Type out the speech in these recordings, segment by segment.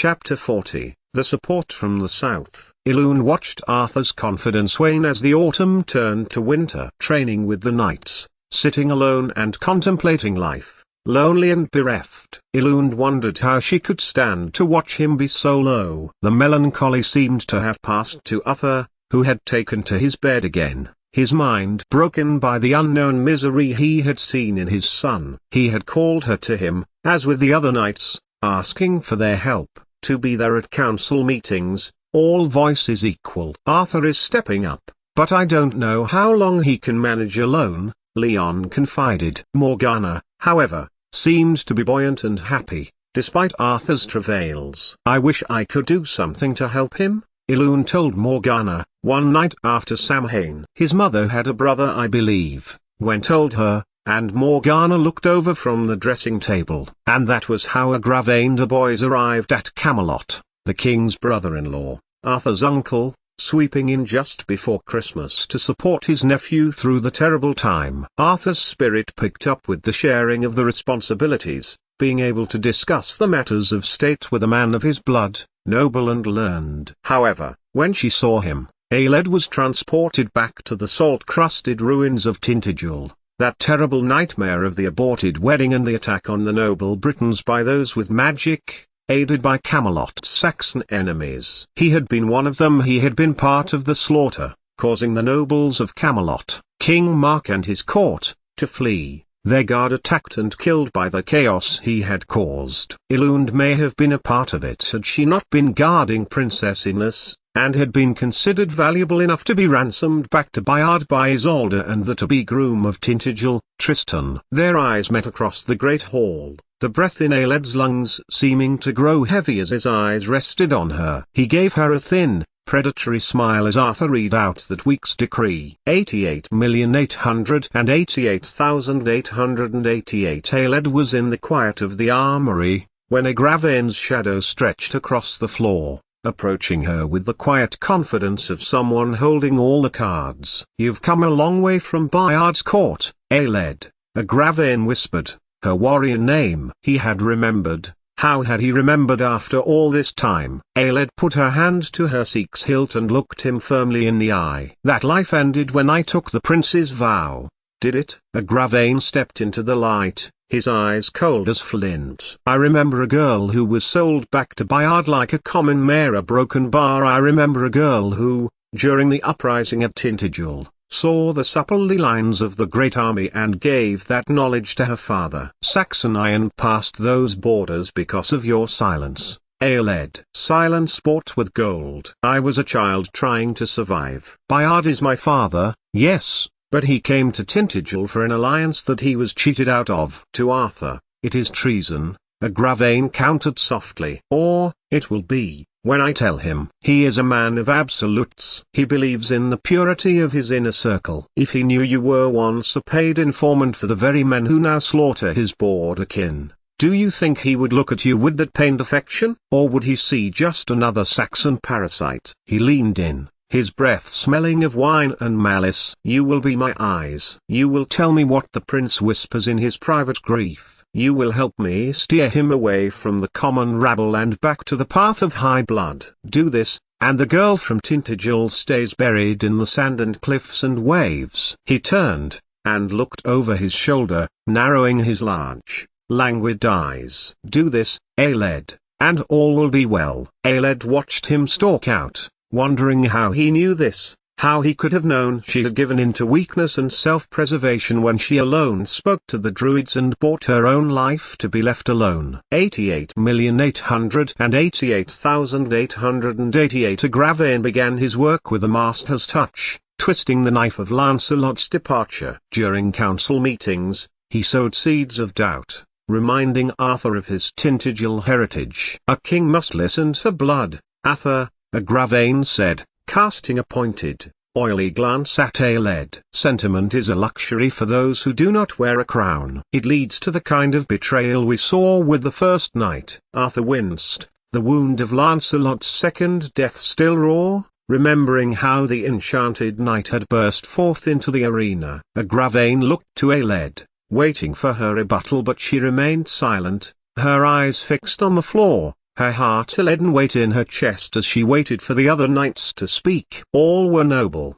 Chapter 40. The Support from the South. Elune watched Arthur's confidence wane as the autumn turned to winter. Training with the knights, sitting alone and contemplating life, lonely and bereft. Elune wondered how she could stand to watch him be so low. The melancholy seemed to have passed to Arthur, who had taken to his bed again, his mind broken by the unknown misery he had seen in his son. He had called her to him, as with the other knights, asking for their help, to be there at council meetings, all voices equal. Arthur is stepping up, but I don't know how long he can manage alone, Leon confided. Morgana, however, seemed to be buoyant and happy, despite Arthur's travails. I wish I could do something to help him, Elune told Morgana, one night after Samhain. His mother had a brother, I believe, Gwen told her, and Morgana looked over from the dressing table. And that was how Agravain de Bois arrived at Camelot, the king's brother-in-law, Arthur's uncle, sweeping in just before Christmas to support his nephew through the terrible time. Arthur's spirit picked up with the sharing of the responsibilities, being able to discuss the matters of state with a man of his blood, noble and learned. However, when she saw him, Aeled was transported back to the salt-crusted ruins of Tintagel, that terrible nightmare of the aborted wedding and the attack on the noble Britons by those with magic, aided by Camelot's Saxon enemies. He had been one of them. He had been part of the slaughter, causing the nobles of Camelot, King Mark and his court, to flee, their guard attacked and killed by the chaos he had caused. Elune may have been a part of it had she not been guarding Princess Ines, and had been considered valuable enough to be ransomed back to Bayard by Isolde and the to-be groom of Tintagel, Tristan. Their eyes met across the great hall, the breath in Aeled's lungs seeming to grow heavy as his eyes rested on her. He gave her a thin, predatory smile as Arthur read out that week's decree. 88,888,888. Aeled was in the quiet of the armory, when Agravain's shadow stretched across the floor, approaching her with the quiet confidence of someone holding all the cards. You've come a long way from Bayard's court, Aeled, Agravain whispered, her warrior name. He had remembered. How had he remembered after all this time? Aeled put her hand to her Sikh's hilt and looked him firmly in the eye. That life ended when I took the prince's vow, did it? Agravain stepped into the light, his eyes cold as flint. I remember a girl who was sold back to Bayard like a common mare, a broken bar. I remember a girl who, during the uprising at Tintagel, saw the supple lines of the great army and gave that knowledge to her father. Saxon iron passed those borders because of your silence, Aeled. Silence bought with gold. I was a child trying to survive. Bayard is my father, yes, but he came to Tintagel for an alliance that he was cheated out of. To Arthur, it is treason, Agravain countered softly. Or, it will be, when I tell him. He is a man of absolutes. He believes in the purity of his inner circle. If he knew you were once a paid informant for the very men who now slaughter his border kin, do you think he would look at you with that pained affection? Or would he see just another Saxon parasite? He leaned in, his breath smelling of wine and malice. You will be my eyes. You will tell me what the prince whispers in his private grief. You will help me steer him away from the common rabble and back to the path of high blood. Do this, and the girl from Tintagel stays buried in the sand and cliffs and waves. He turned, and looked over his shoulder, narrowing his large, languid eyes. Do this, Aeled, and all will be well. Aeled watched him stalk out, wondering how he knew this. How he could have known she had given in to weakness and self-preservation when she alone spoke to the druids and bought her own life to be left alone. 88,888,888. Agravain began his work with a master's touch, twisting the knife of Lancelot's departure. During council meetings, he sowed seeds of doubt, reminding Arthur of his Tintagel heritage. A king must listen to blood, Arthur, Agravain said, casting a pointed, oily glance at Aeled. Sentiment is a luxury for those who do not wear a crown. It leads to the kind of betrayal we saw with the first knight. Arthur winced, the wound of Lancelot's second death still raw, remembering how the enchanted knight had burst forth into the arena. Agravain looked to Aeled, waiting for her rebuttal, but she remained silent, her eyes fixed on the floor, her heart a leaden weight in her chest as she waited for the other knights to speak. All were noble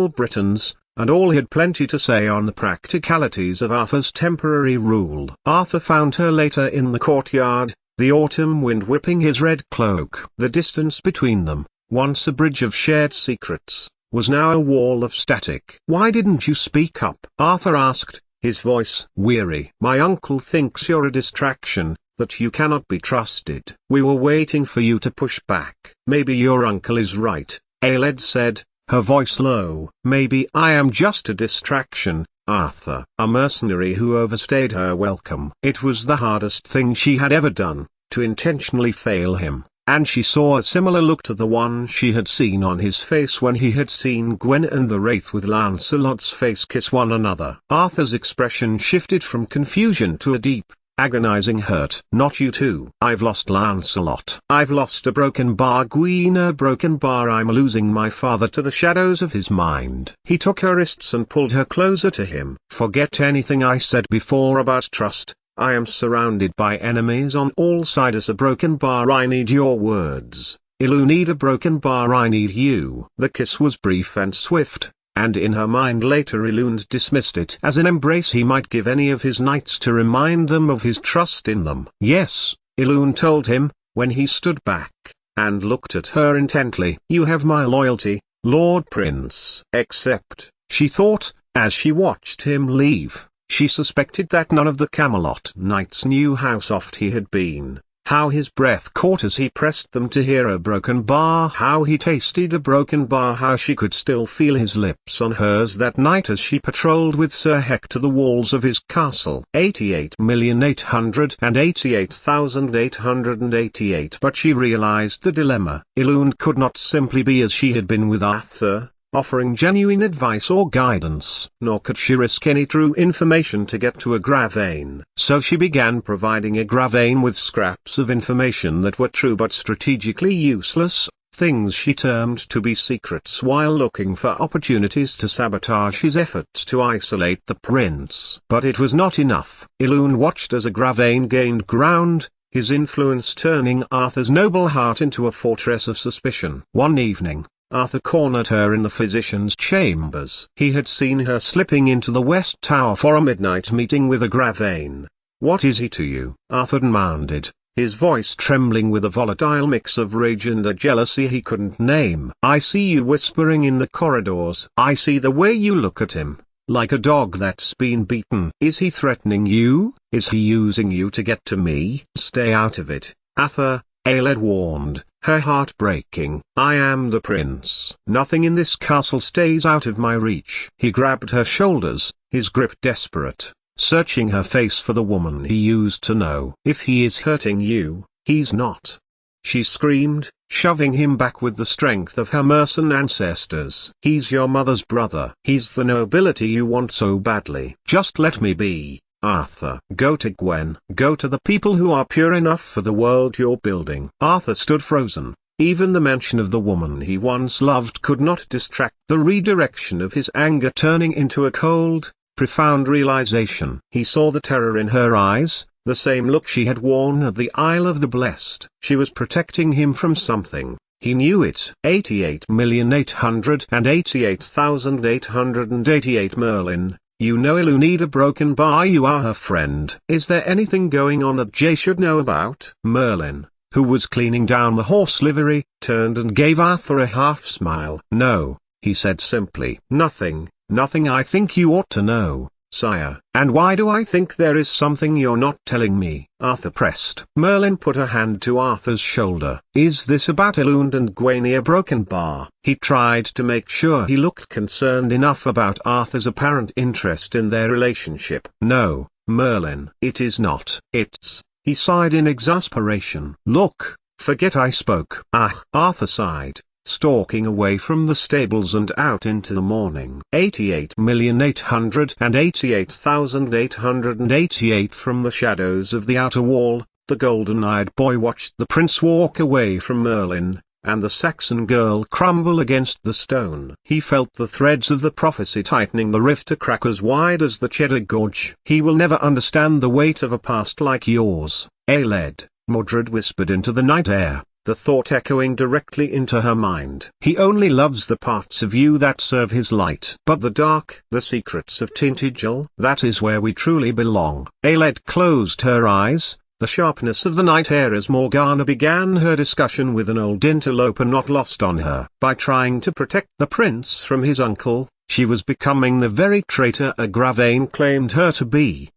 Britons, and all had plenty to say on the practicalities of Arthur's temporary rule. Arthur found her later in the courtyard, the autumn wind whipping his red cloak. The distance between them, once a bridge of shared secrets, was now a wall of static. "Why didn't you speak up?" Arthur asked, his voice weary. "My uncle thinks you're a distraction, that you cannot be trusted. We were waiting for you to push back." "Maybe your uncle is right," Aeled said, her voice low. "Maybe I am just a distraction, Arthur." A mercenary who overstayed her welcome. It was the hardest thing she had ever done, to intentionally fail him, and she saw a similar look to the one she had seen on his face when he had seen Gwen and the Wraith with Lancelot's face kiss one another. Arthur's expression shifted from confusion to a deep, agonizing hurt. "Not you too. I've lost Lancelot. I've lost a broken bar, Gwyn, a broken bar. I'm losing my father to the shadows of his mind." He took her wrists and pulled her closer to him. "Forget anything I said before about trust. I am surrounded by enemies on all sides. A broken bar. I need your words. Ilu need a broken bar. I need you." The kiss was brief and swift, and in her mind later Ilund dismissed it as an embrace he might give any of his knights to remind them of his trust in them. "Yes," Ilund told him, when he stood back, and looked at her intently. "You have my loyalty, Lord Prince." Except, she thought, as she watched him leave, she suspected that none of the Camelot knights knew how soft he had been, how his breath caught as he pressed them to hear a broken bar, how he tasted a broken bar, how she could still feel his lips on hers that night as she patrolled with Sir Hector the walls of his castle. 88,888,888. But she realized the dilemma. Ilund could not simply be as she had been with Arthur, offering genuine advice or guidance, nor could she risk any true information to get to a Gravane. So she began providing a Gravane with scraps of information that were true but strategically useless, things she termed to be secrets, while looking for opportunities to sabotage his efforts to isolate the prince. But it was not enough. Ilun watched as a Gravane gained ground, his influence turning Arthur's noble heart into a fortress of suspicion. One evening, Arthur cornered her in the physician's chambers. He had seen her slipping into the West Tower for a midnight meeting with a Gravane. "What is he to you?" Arthur demanded, his voice trembling with a volatile mix of rage and a jealousy he couldn't name. "I see you whispering in the corridors. I see the way you look at him, like a dog that's been beaten. Is he threatening you? Is he using you to get to me?" "Stay out of it, Arthur," Aeled warned, her heart breaking. "I am the prince. Nothing in this castle stays out of my reach." He grabbed her shoulders, his grip desperate, searching her face for the woman he used to know. "If he is hurting you, he's not," she screamed, shoving him back with the strength of her Mercen ancestors. "He's your mother's brother. He's the nobility you want so badly. Just let me be, Arthur." "Go to Gwen. Go to the people who are pure enough for the world you're building." Arthur stood frozen. Even the mention of the woman he once loved could not distract the redirection of his anger, turning into a cold, profound realization. He saw the terror in her eyes, the same look she had worn at the Isle of the Blessed. She was protecting him from something. He knew it. 88,888,888 Merlin. "You know Ilu need a broken bar. You are her friend. Is there anything going on that Jay should know about?" Merlin, who was cleaning down the horse livery, turned and gave Arthur a half-smile. "No," he said simply. "Nothing, nothing I think you ought to know, sire." "And why do I think there is something you're not telling me?" Arthur pressed. Merlin put a hand to Arthur's shoulder. "Is this about Elund and Gwenny a broken bar?" He tried to make sure he looked concerned enough about Arthur's apparent interest in their relationship. "No, Merlin. It is not. It's..." He sighed in exasperation. "Look, forget I spoke." "Ah!" Arthur sighed, stalking away from the stables and out into the morning. 88,888,888 From the shadows of the outer wall, the golden-eyed boy watched the prince walk away from Merlin, and the Saxon girl crumble against the stone. He felt the threads of the prophecy tightening the rift to crack as wide as the Cheddar Gorge. "He will never understand the weight of a past like yours, Aeled," Mordred whispered into the night air, the thought echoing directly into her mind. He only loves the parts of you that serve his light. But the dark, the secrets of Tintagel, that is where we truly belong. Aeled closed her eyes, the sharpness of the night air as Morgana began her discussion with an old interloper not lost on her. By trying to protect the prince from his uncle, she was becoming the very traitor Agravain claimed her to be.